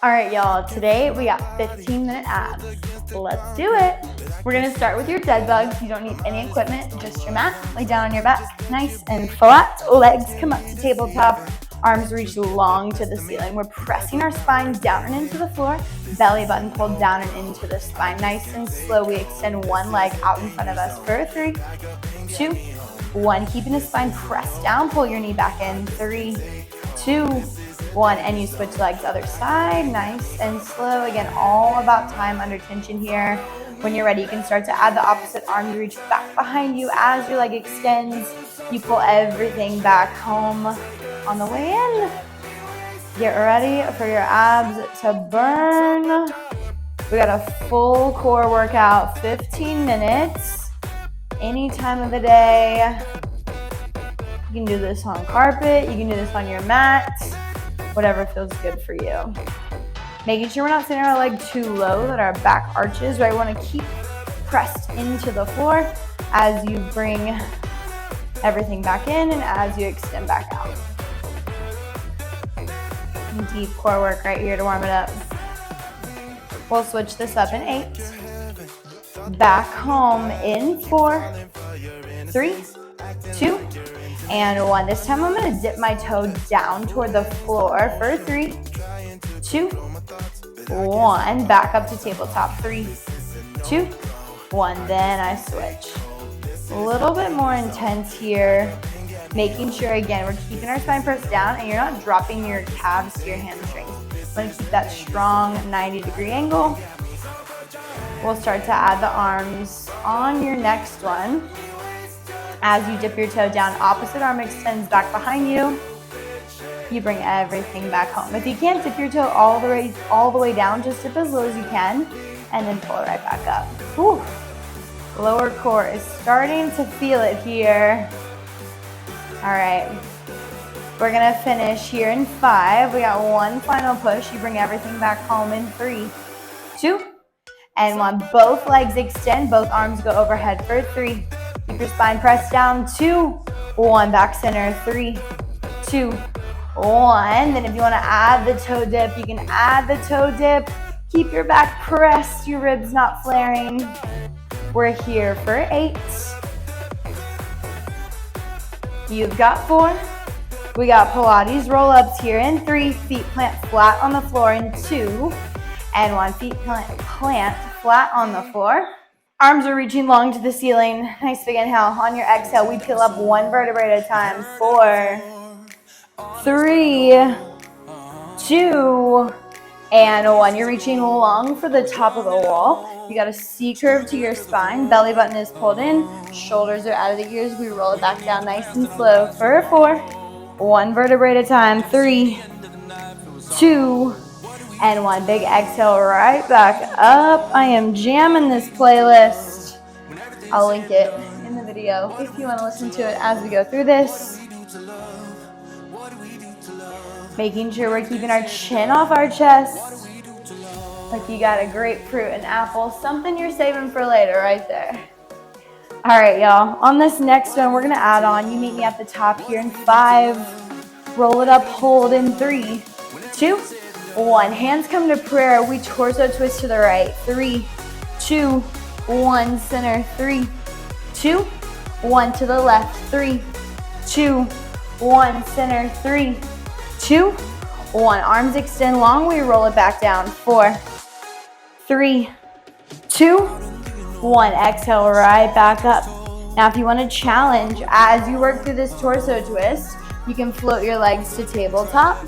All right, y'all, today we got 15-minute abs. Let's do it. We're gonna start with your dead bugs. You don't need any equipment, just your mat. Lay down on your back, nice and flat. Legs come up to tabletop. Arms reach long to the ceiling. We're pressing our spine down and into the floor. Belly button pulled down and into the spine. Nice and slow. We extend one leg out in front of us for 3, 2, 1. Keeping the spine pressed down. Pull your knee back in. 3, 2, 1, and you switch legs other side, nice and slow. Again, all about time under tension here. When you're ready, you can start to add the opposite arm. You reach back behind you as your leg extends. You pull everything back home on the way in. Get ready for your abs to burn. We got a full core workout, 15 minutes, any time of the day. You can do this on carpet, you can do this on your mat. Whatever feels good for you. Making sure we're not sitting our leg too low, that our back arches, right? We want to keep pressed into the floor as you bring everything back in and as you extend back out. Deep core work right here to warm it up. We'll switch this up in 8. Back home in 4, 3, 2, and 1. This time I'm going to dip my toe down toward the floor for 3, 2, 1. Back up to tabletop. 3, 2, 1. Then I switch. A little bit more intense here. Making sure, again, we're keeping our spine pressed down and you're not dropping your calves to your hamstrings. We're going to keep that strong 90-degree angle. We'll start to add the arms on your next one. As you dip your toe down, opposite arm extends back behind you. You bring everything back home. If you can't dip your toe all the way down, just dip as low as you can and then pull it right back up. Whew. Lower core is starting to feel it here. All right, we're gonna finish here in 5. We got one final push. You bring everything back home in 3, 2, and 1. Both legs extend, both arms go overhead for 3. Keep your spine pressed down. 2, 1. Back center. 3, 2, 1. Then if you want to add the toe dip, you can add the toe dip. Keep your back pressed, your ribs not flaring. We're here for 8. You've got 4. We got Pilates roll-ups here in 3. Feet plant flat on the floor in 2. And 1. Feet plant flat on the floor. Arms are reaching long to the ceiling. Nice big inhale. On your exhale, we peel up 1 vertebrae at a time. 4, 3, 2, and 1. You're reaching long for the top of the wall. You got a C curve to your spine. Belly button is pulled in. Shoulders are out of the ears. We roll it back down nice and slow for 4. 1 vertebrae at a time. 3, 2, and 1. Big exhale right back up. I am jamming this playlist. I'll link it in the video if you want to listen to it as we go through this. Making sure we're keeping our chin off our chest. Like you got a grapefruit, an apple, something you're saving for later right there. All right, y'all. On this next one, we're going to add on. You meet me at the top here in 5. Roll it up, hold in 3, 2, 1. Hands come to prayer. We torso twist to the right. 3, 2, 1. Center. 3, 2, 1. To the left. 3, 2, 1. Center. 3, 2, 1. Arms extend long. We roll it back down. 4, 3, 2, 1. Exhale right back up. Now if you want to challenge as you work through this torso twist, you can float your legs to tabletop,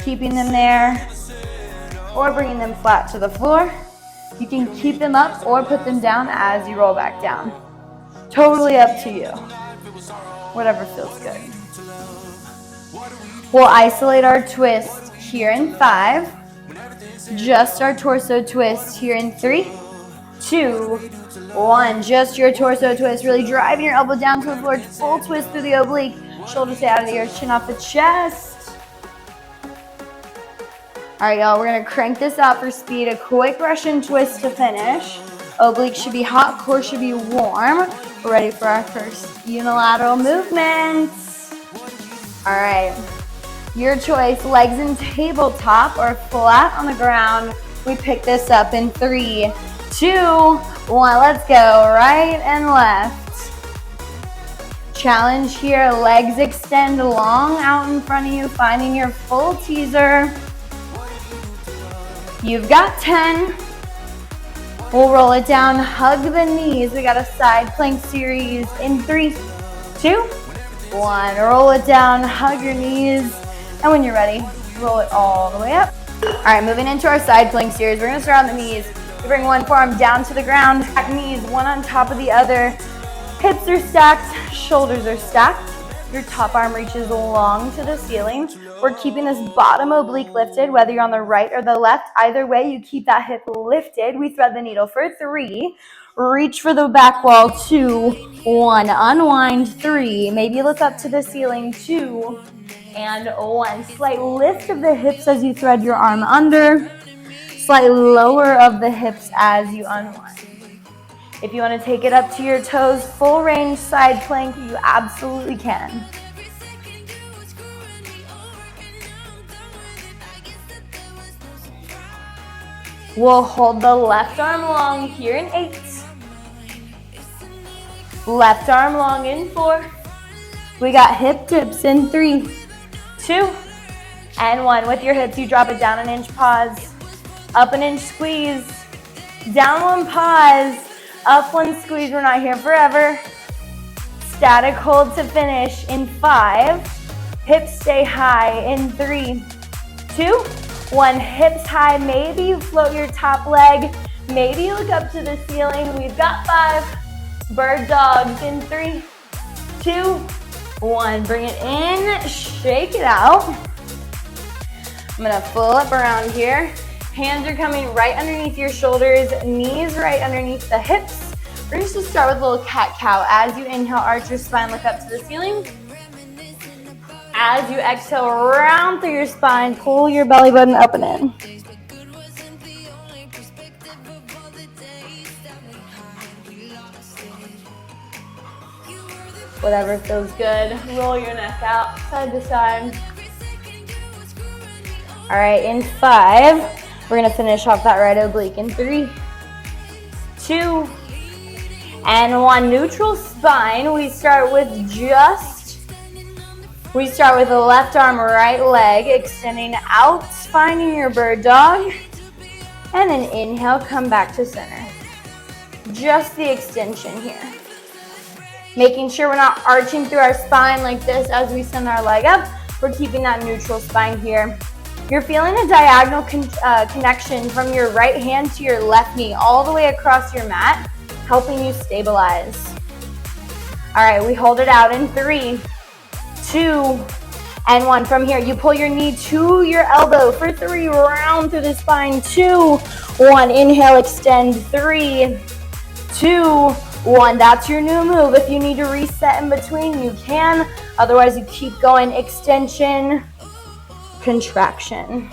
keeping them there, or bringing them flat to the floor. You can keep them up or put them down as you roll back down. Totally up to you. Whatever feels good. We'll isolate our twist here in 5. Just our torso twist here in 3, 2, 1. Just your torso twist. Really driving your elbow down to the floor. Full twist through the oblique. Shoulders stay out of the ears. Chin off the chest. All right, y'all. We're going to crank this out for speed. A quick Russian twist to finish. Oblique should be hot. Core should be warm. We're ready for our first unilateral movements. All right. Your choice, legs in tabletop or flat on the ground. We pick this up in 3, 2, 1. Let's go, right and left. Challenge here, legs extend long out in front of you, finding your full teaser. You've got 10. We'll roll it down, hug the knees. We got a side plank series in 3, 2, 1. Roll it down, hug your knees. And when you're ready, roll it all the way up. All right, moving into our side plank series. We're gonna start on the knees. You bring one forearm down to the ground, stack knees, one on top of the other. Hips are stacked, shoulders are stacked. Your top arm reaches long to the ceiling. We're keeping this bottom oblique lifted, whether you're on the right or the left. Either way, you keep that hip lifted. We thread the needle for 3. Reach for the back wall, 2, 1. Unwind, 3. Maybe look up to the ceiling, 2, and 1. Slight lift of the hips as you thread your arm under. Slight lower of the hips as you unwind. If you want to take it up to your toes, full range side plank, you absolutely can. We'll hold the left arm long here in 8. Left arm long in 4. We got hip dips in 3, 2, and 1. With your hips, you drop it down an inch, pause. Up an inch, squeeze. Down 1, pause. Up 1, squeeze. We're not here forever. Static hold to finish in 5. Hips stay high in 3, 2, 1. Hips high. Maybe you float your top leg. Maybe you look up to the ceiling. We've got 5. Bird dogs in 3, 2, 1. Bring it in. Shake it out. I'm going to flip around here. Hands are coming right underneath your shoulders, knees right underneath the hips. We're going to start with a little cat-cow. As you inhale, arch your spine, look up to the ceiling. As you exhale, round through your spine, pull your belly button up and in. Whatever feels good. Roll your neck out, side to side. All right, in 5. We're gonna finish off that right oblique in 3, 2, and 1. Neutral spine. We start with the left arm, right leg, extending out, finding your bird dog, and then inhale, come back to center. Just the extension here. Making sure we're not arching through our spine like this as we send our leg up. We're keeping that neutral spine here. You're feeling a diagonal connection from your right hand to your left knee all the way across your mat, helping you stabilize. All right, we hold it out in 3, 2, and 1. From here, you pull your knee to your elbow for 3, round through the spine, 2, 1. Inhale, extend, 3, 2, 1. That's your new move. If you need to reset in between, you can. Otherwise, you keep going, extension, contraction.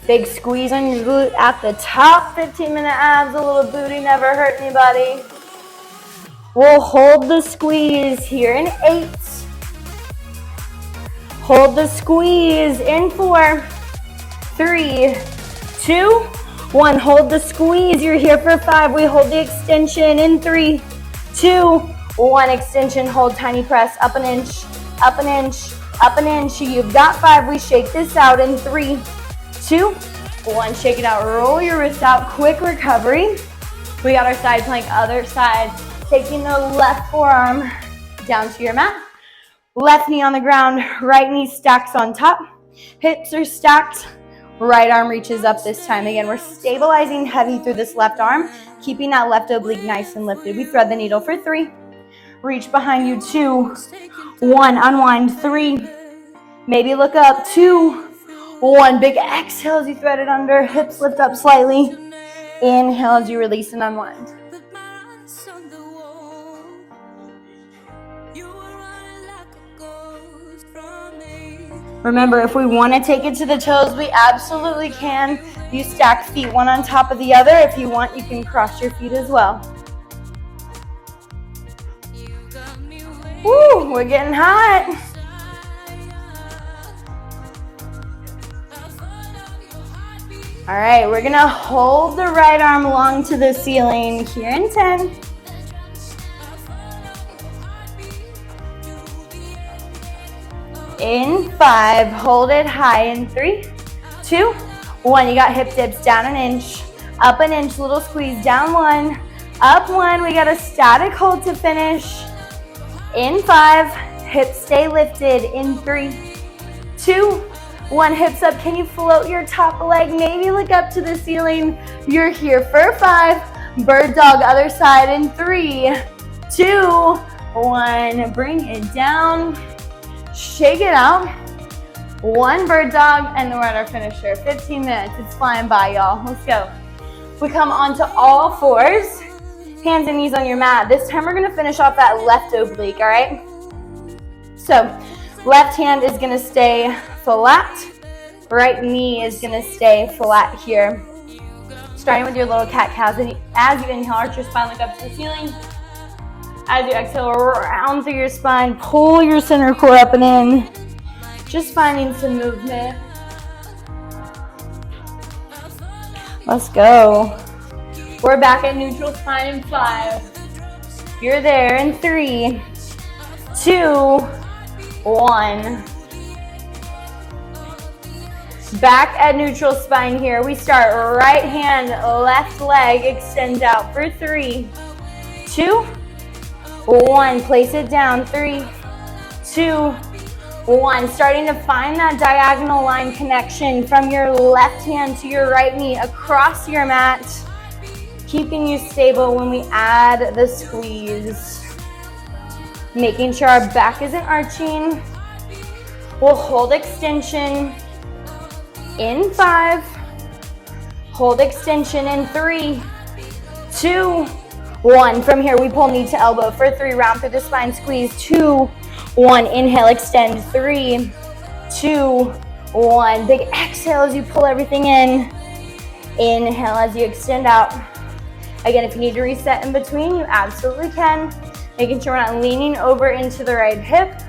Big squeeze on your glute at the top. 15-minute abs, a little booty, never hurt anybody. We'll hold the squeeze here in 8. Hold the squeeze in 4, 3, 2, 1. Hold the squeeze. You're here for 5. We hold the extension in 3, 2, 1. Extension, hold, tiny press, up an inch, up an inch, up an inch. You've got 5. We shake this out in 3, 2, 1. Shake it out. Roll your wrists out. Quick recovery. We got our side plank, other side. Taking the left forearm down to your mat. Left knee on the ground. Right knee stacks on top. Hips are stacked. Right arm reaches up this time. Again, we're stabilizing heavy through this left arm, keeping that left oblique nice and lifted. We thread the needle for 3. Reach behind you, 2, 1. Unwind, 3. Maybe look up, 2, 1. Big exhale as you thread it under. Hips lift up slightly. Inhale as you release and unwind. Remember, if we want to take it to the toes, we absolutely can. You stack feet one on top of the other. If you want, you can cross your feet as well. Woo, we're getting hot. All right, we're gonna hold the right arm long to the ceiling here in 10. In 5, hold it high in 3, 2, 1. You got hip dips, down an inch, up an inch, little squeeze, down 1, up 1. We got a static hold to finish. In 5, hips stay lifted in 3, 2, 1. Hips up. Can you float your top leg? Maybe look up to the ceiling. You're here for 5. Bird dog, other side in 3, 2, 1. Bring it down. Shake it out. 1 bird dog, and then we're at our finisher. 15 minutes. It's flying by, y'all. Let's go. We come onto all fours. Hands and knees on your mat. This time we're gonna finish off that left oblique, all right? So, left hand is gonna stay flat. Right knee is gonna stay flat here. Starting with your little cat-cows. As you inhale, arch your spine, look up to the ceiling. As you exhale, round through your spine, pull your center core up and in. Just finding some movement. Let's go. We're back at neutral spine in 5. You're there in 3, 2, 1. Back at neutral spine here. We start right hand, left leg, extend out for 3, 2, 1. Place it down. 3, 2, 1. Starting to find that diagonal line connection from your left hand to your right knee across your mat. Keeping you stable when we add the squeeze. Making sure our back isn't arching. We'll hold extension in 5. Hold extension in 3, 2, 1. From here, we pull knee to elbow for 3. Round through the spine, squeeze. 2, 1. Inhale, extend. 3, 2, 1. Big exhale as you pull everything in. Inhale as you extend out. Again, if you need to reset in between, you absolutely can. Making sure we're not leaning over into the right hip.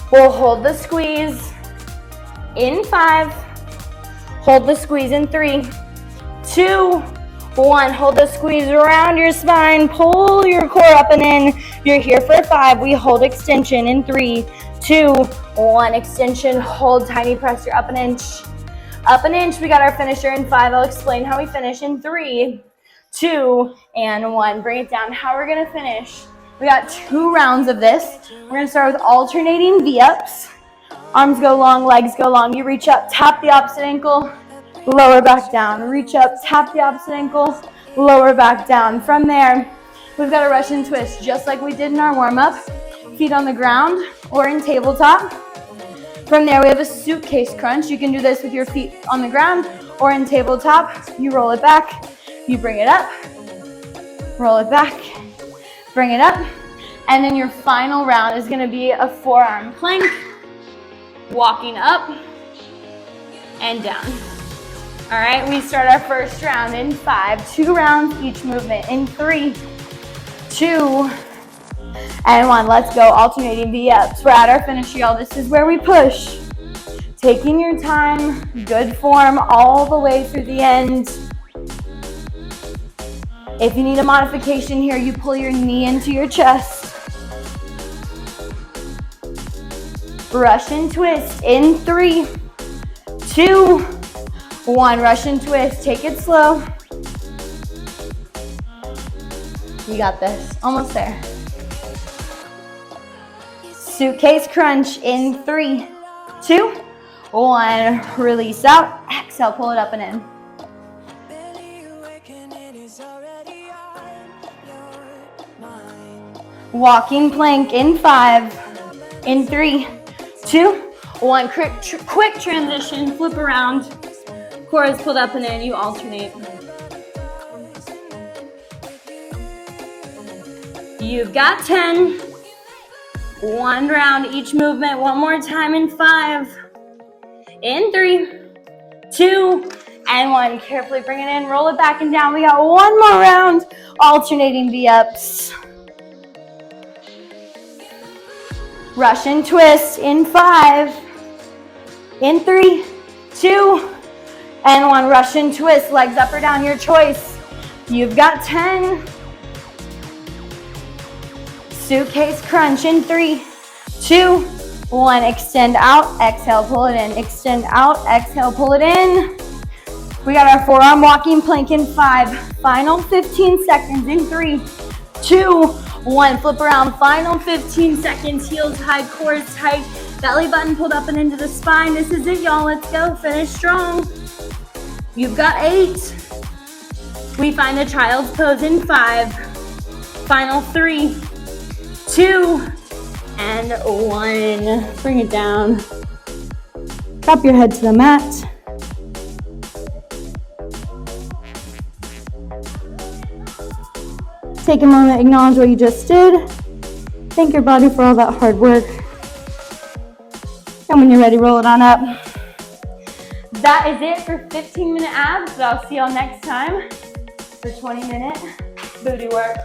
We'll hold the squeeze in 5. Hold the squeeze in 3, 2, 1. Hold the squeeze around your spine. Pull your core up and in. You're here for 5. We hold extension in 3, 2, 1. Extension, hold, tiny press. You're up an inch. Up an inch. We got our finisher in 5. I'll explain how we finish in 3, 2, and 1. Bring it down. How we're going to finish. We got 2 rounds of this. We're going to start with alternating V-ups. Arms go long, legs go long. You reach up, tap the opposite ankle, lower back down. Reach up, tap the opposite ankle, lower back down. From there, we've got a Russian twist, just like we did in our warm-up. Feet on the ground or in tabletop. From there, we have a suitcase crunch. You can do this with your feet on the ground or in tabletop. You roll it back, you bring it up, roll it back, bring it up. And then your final round is gonna be a forearm plank, walking up and down. All right, we start our first round in 5, 2 rounds each movement in 3, 2, and 1. Let's go, alternating V-ups. We're at our finish, y'all. This is where we push. Taking your time, good form all the way through the end. If you need a modification here, you pull your knee into your chest. Russian twist in 3, 2, 1. Russian twist. Take it slow. You got this. Almost there. Suitcase crunch in 3, 2, 1. Release out. Exhale. Pull it up and in. Walking plank in 5, in 3, 2, 1. Quick transition. Flip around. Core is pulled up and in. You alternate. You've got 10. 1 round each movement. One more time in 5, in 3, 2, and 1. Carefully bring it in. Roll it back and down. We got 1 more round. Alternating V-ups. Russian twist in 5, In 3, 2, and 1. Russian twist, legs up or down, your choice. You've got 10. Suitcase crunch in 3, 2, 1. Extend out, exhale, pull it in. Extend out, exhale, pull it in. We got our forearm walking plank in 5. Final 15 seconds in 3, 2, 1. Flip around, final 15 seconds. Heels high, core is tight. Belly button pulled up and into the spine. This is it, y'all. Let's go. Finish strong. You've got 8. We find a child's pose in 5. Final 3, 2, and 1. Bring it down. Drop your head to the mat. Take a moment, acknowledge what you just did. Thank your body for all that hard work. And when you're ready, roll it on up. That is it for 15-minute abs, but I'll see y'all next time for 20-minute booty work.